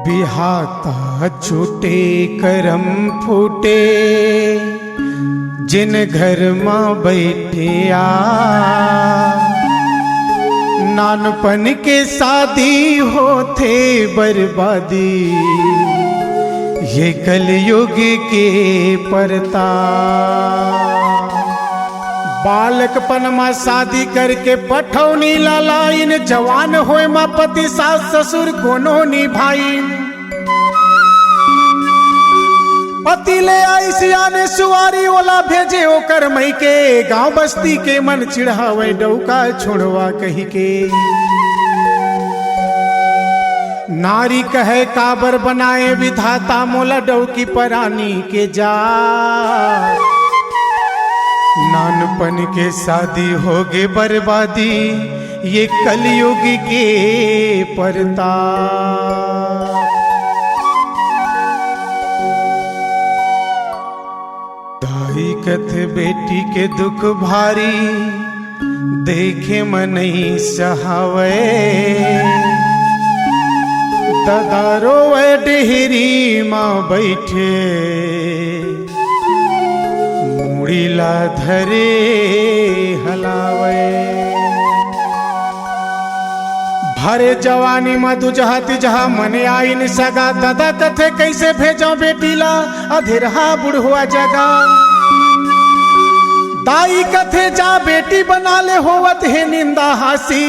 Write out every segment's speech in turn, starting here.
बिहाता छूटे करम फूटे जिन घर मां बैठे आ, नानपन के शादी होते बर्बादी ये कलयुग के परता। बालकपन में शादी करके पठौनी लाला इन जवान होए मां पति सास ससुर कोनो निभाई। पति ले आई सियाने सुवारी ओला भेजे ओकर मई के गांव बस्ती के मन चिढ़ावे डौका छोड़वा कही के। नारी कहे काबर बनाए विधाता मोला डौकी परानी के जा। नानपन के शादी होगे बर्बादी ये कलयुग के परता। दाई कथे बेटी के दुख भारी देखे मनई सहावे। दादा रोवे डेहरी माँ बैठे मुड़ीला धरे हलावे। भरे जवानी में दुजहा तिजहा मने आइन सगा। दादा कथे कैसे भेजो बेटीला अधेरहा बुढ़वा जगा। दाई कथे जा बेटी बना ले होवत है निंदा हासी।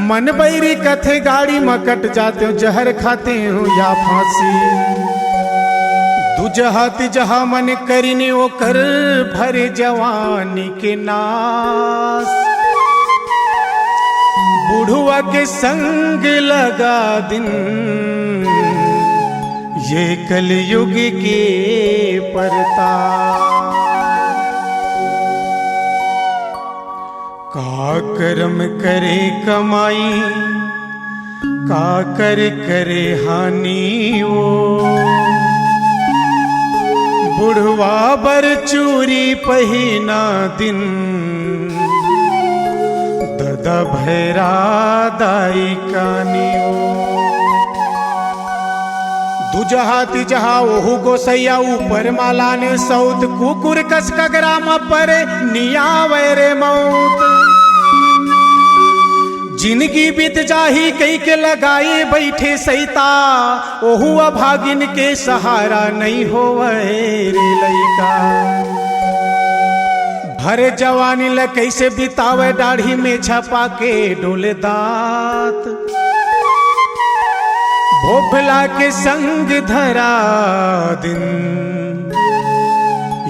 मन बैरी कथे गाड़ी में कट जाते हो जहर खाते हो या फांसी। दुजहा तिजहा मन करिने ओकर भरे जवानी के नास। बुढ़वा के संग लगा दिन ये कलयुग के परता। का कर्म करे कमाई का कर करे हानि वो। बुढ़वा बर चूरी पहिना दिन दादा भैरा दाई कानी वो। दुजहा तिजहा ओहु गोसैया ऊपर माला ने सौत। कुकुर कस कगरामा पर नियावे रे मौत। जिंदगी बीत जाही कई के लगाए बैठे सैता। ओहु अभागिन के सहारा नहीं होवे रे लइका। भर जवानी ल कैसे बितावे दाढ़ी में छपा के डोले दांत। भोपला के संग धरा दिन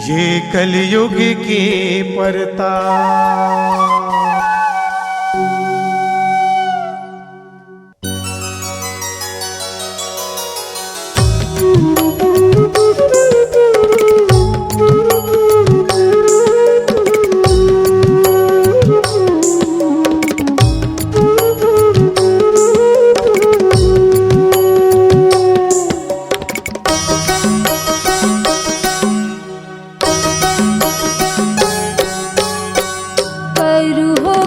ये कलयुग के परता। करू हो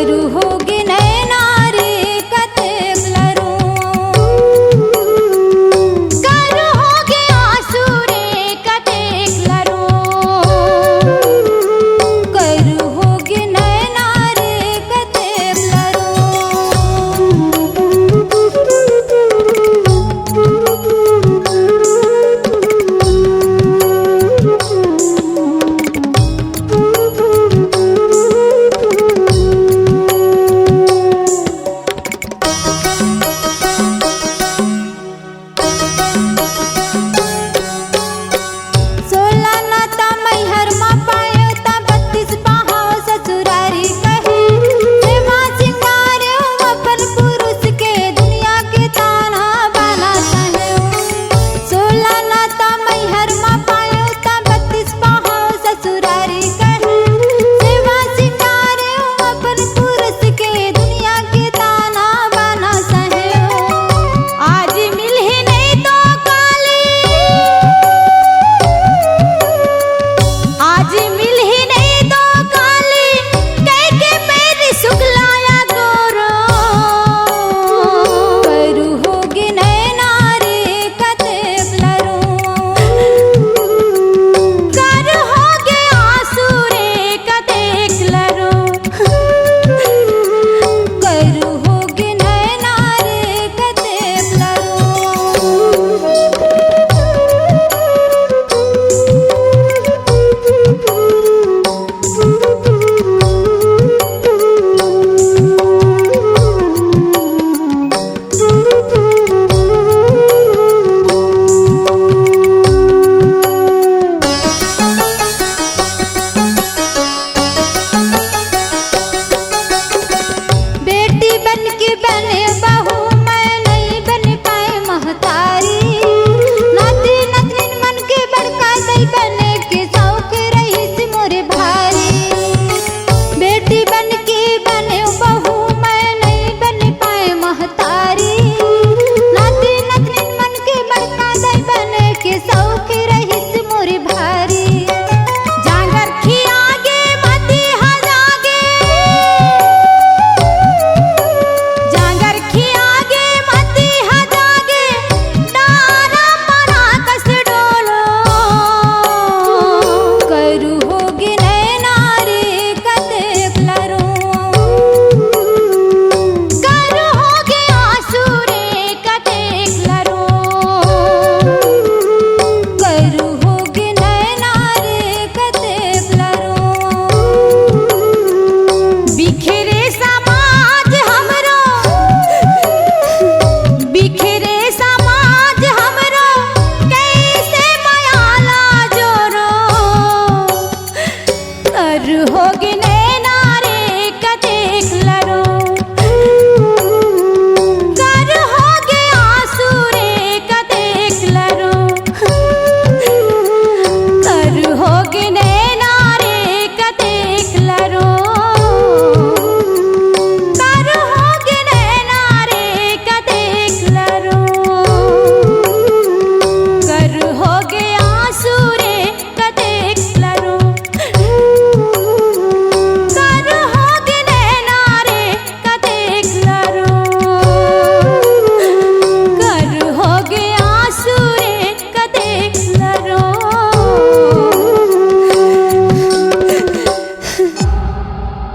करू होगी नैनारे कतेक लरू करू होगी आंसू रे कतेक लरू करू होगी नैनारे कतेक लरू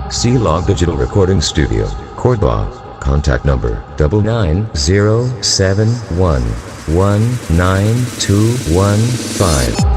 C-Log Digital Recording Studio, Cordoba. Contact number 9907119215.